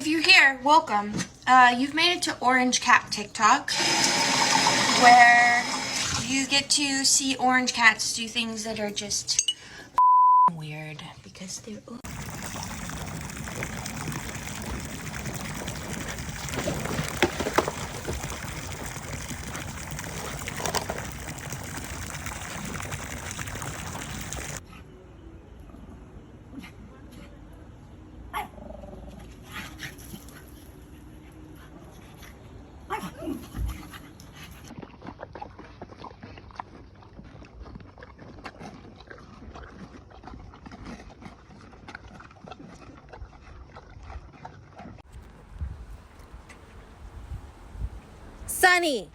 If you're here, welcome. You've made it to Orange Cat TikTok, where you get to see orange cats do things that are just weird because they're. Sonny.